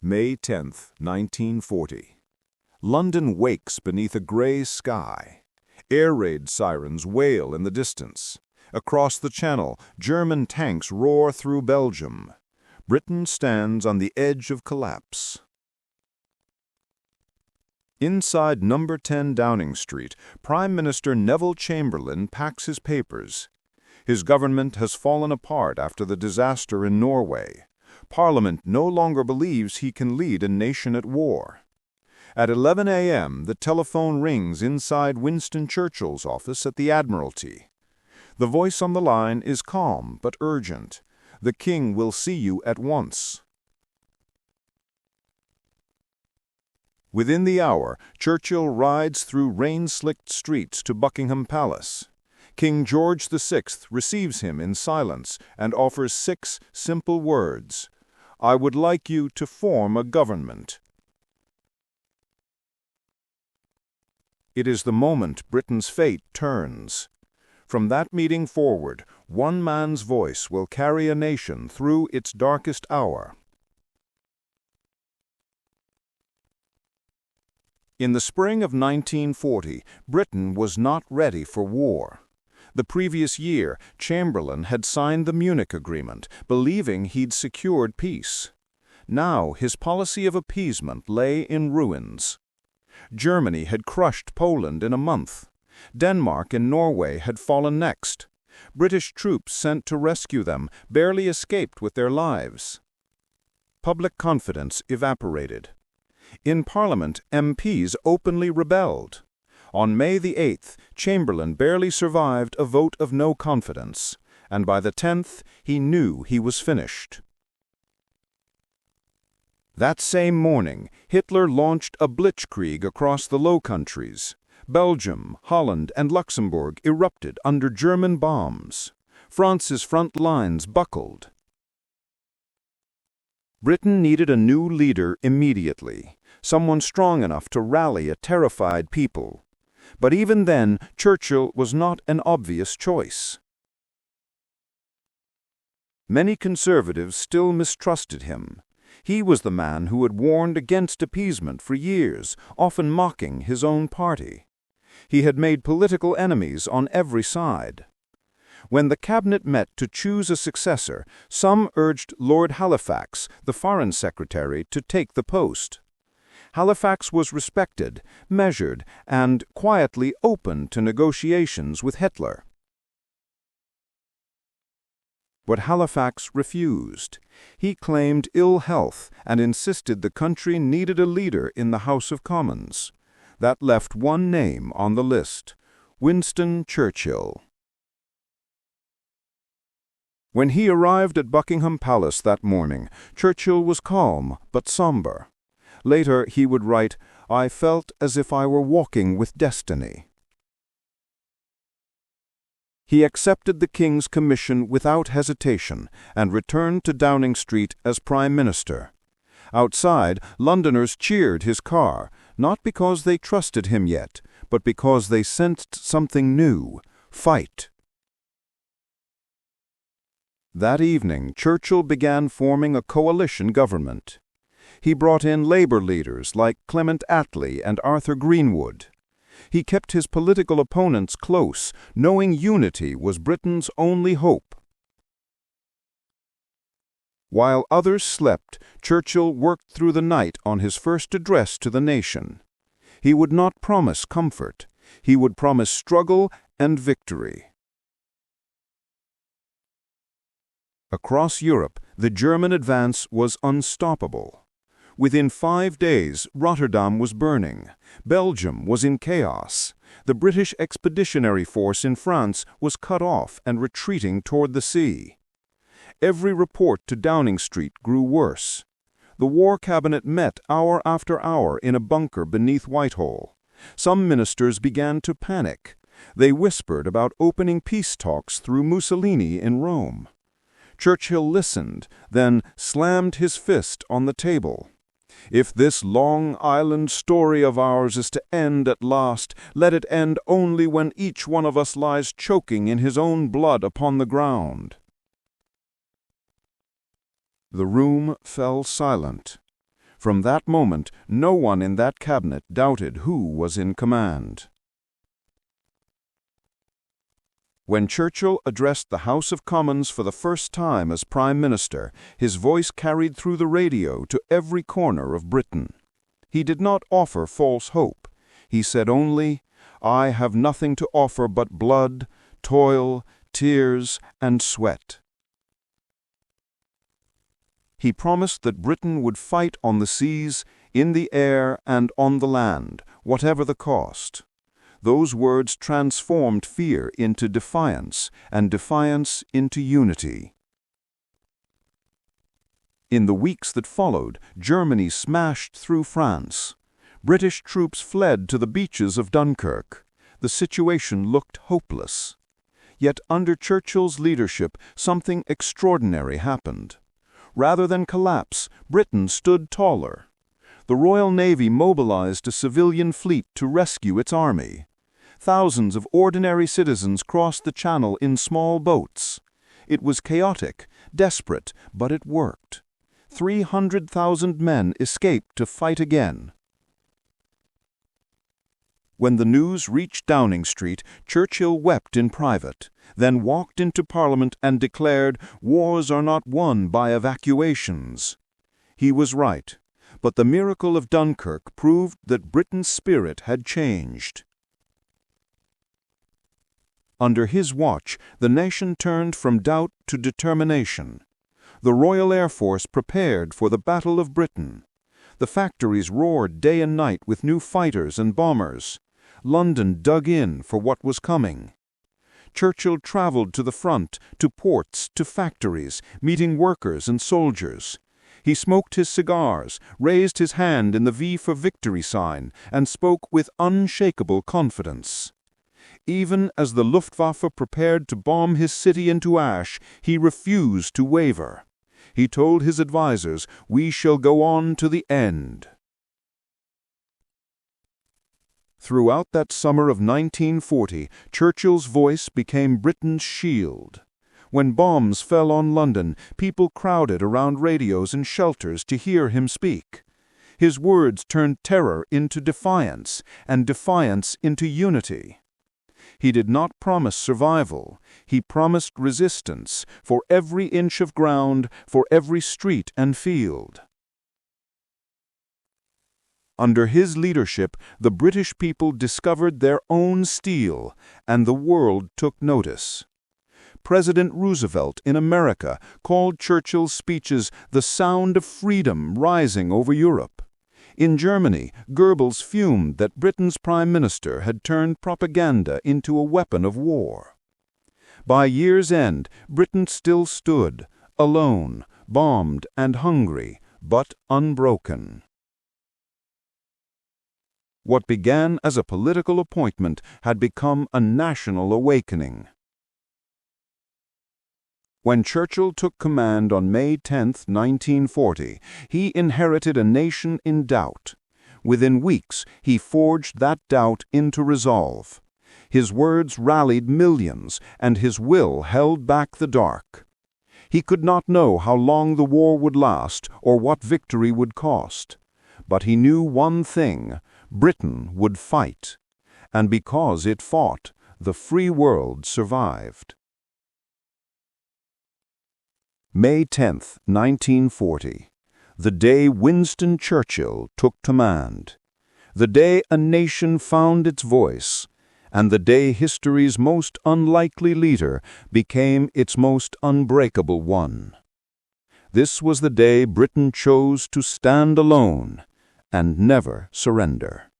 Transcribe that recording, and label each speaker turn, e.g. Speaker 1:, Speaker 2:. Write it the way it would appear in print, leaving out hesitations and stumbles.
Speaker 1: May 10, 1940. London wakes beneath a grey sky. Air raid sirens wail in the distance. Across the Channel, German tanks roar through Belgium. Britain stands on the edge of collapse. Inside number 10 Downing Street, Prime Minister Neville Chamberlain packs his papers. His government has fallen apart after the disaster in Norway. Parliament no longer believes he can lead a nation at war. At 11 a.m., the telephone rings inside Winston Churchill's office at the Admiralty. The voice on the line is calm but urgent. The King will see you at once. Within the hour, Churchill rides through rain-slicked streets to Buckingham Palace. King George VI receives him in silence and offers 6 simple words. "I would like you to form a government." It is the moment Britain's fate turns. From that meeting forward, one man's voice will carry a nation through its darkest hour. In the spring of 1940, Britain was not ready for war. The previous year, Chamberlain had signed the Munich Agreement, believing he'd secured peace. Now his policy of appeasement lay in ruins. Germany had crushed Poland in a month. Denmark and Norway had fallen next. British troops sent to rescue them barely escaped with their lives. Public confidence evaporated. In Parliament, MPs openly rebelled. On May the 8th, Chamberlain barely survived a vote of no confidence, and by the 10th, he knew he was finished. That same morning, Hitler launched a blitzkrieg across the Low Countries. Belgium, Holland, and Luxembourg erupted under German bombs. France's front lines buckled. Britain needed a new leader immediately, someone strong enough to rally a terrified people. But even then, Churchill was not an obvious choice. Many conservatives still mistrusted him. He was the man who had warned against appeasement for years, often mocking his own party. He had made political enemies on every side. When the cabinet met to choose a successor, some urged Lord Halifax, the Foreign Secretary, to take the post. Halifax was respected, measured, and quietly open to negotiations with Hitler. But Halifax refused. He claimed ill health and insisted the country needed a leader in the House of Commons. That left one name on the list: Winston Churchill. When he arrived at Buckingham Palace that morning, Churchill was calm but somber. Later he would write, "I felt as if I were walking with destiny." He accepted the King's commission without hesitation and returned to Downing Street as Prime Minister. Outside, Londoners cheered his car, not because they trusted him yet, but because they sensed something new: fight. That evening, Churchill began forming a coalition government. He brought in labor leaders like Clement Attlee and Arthur Greenwood. He kept his political opponents close, knowing unity was Britain's only hope. While others slept, Churchill worked through the night on his first address to the nation. He would not promise comfort. He would promise struggle and victory. Across Europe, the German advance was unstoppable. Within 5 days, Rotterdam was burning. Belgium was in chaos. The British Expeditionary Force in France was cut off and retreating toward the sea. Every report to Downing Street grew worse. The War Cabinet met hour after hour in a bunker beneath Whitehall. Some ministers began to panic. They whispered about opening peace talks through Mussolini in Rome. Churchill listened, then slammed his fist on the table. "If this Long Island story of ours is to end at last, let it end only when each one of us lies choking in his own blood upon the ground." The room fell silent. From that moment, no one in that cabinet doubted who was in command. When Churchill addressed the House of Commons for the first time as Prime Minister, his voice carried through the radio to every corner of Britain. He did not offer false hope. He said only, "I have nothing to offer but blood, toil, tears, and sweat." He promised that Britain would fight on the seas, in the air, and on the land, whatever the cost. Those words transformed fear into defiance, and defiance into unity. In the weeks that followed, Germany smashed through France. British troops fled to the beaches of Dunkirk. The situation looked hopeless. Yet under Churchill's leadership, something extraordinary happened. Rather than collapse, Britain stood taller. The Royal Navy mobilized a civilian fleet to rescue its army. Thousands of ordinary citizens crossed the Channel in small boats. It was chaotic, desperate, but it worked. 300,000 men escaped to fight again. When the news reached Downing Street, Churchill wept in private, then walked into Parliament and declared, "Wars are not won by evacuations." He was right, but the miracle of Dunkirk proved that Britain's spirit had changed. Under his watch, the nation turned from doubt to determination. The Royal Air Force prepared for the Battle of Britain. The factories roared day and night with new fighters and bombers. London dug in for what was coming. Churchill traveled to the front, to ports, to factories, meeting workers and soldiers. He smoked his cigars, raised his hand in the V for Victory sign, and spoke with unshakable confidence. Even as the Luftwaffe prepared to bomb his city into ash, he refused to waver. He told his advisers, "We shall go on to the end." Throughout that summer of 1940, Churchill's voice became Britain's shield. When bombs fell on London, people crowded around radios and shelters to hear him speak. His words turned terror into defiance, and defiance into unity. He did not promise survival. He promised resistance for every inch of ground, for every street and field. Under his leadership, the British people discovered their own steel, and the world took notice. President Roosevelt in America called Churchill's speeches the sound of freedom rising over Europe. In Germany, Goebbels fumed that Britain's prime minister had turned propaganda into a weapon of war. By year's end, Britain still stood, alone, bombed and hungry, but unbroken. What began as a political appointment had become a national awakening. When Churchill took command on May 10, 1940, he inherited a nation in doubt. Within weeks, he forged that doubt into resolve. His words rallied millions, and his will held back the dark. He could not know how long the war would last or what victory would cost. But he knew one thing: Britain would fight. And because it fought, the free world survived. May 10, 1940, the day Winston Churchill took command, the day a nation found its voice, and the day history's most unlikely leader became its most unbreakable one. This was the day Britain chose to stand alone and never surrender.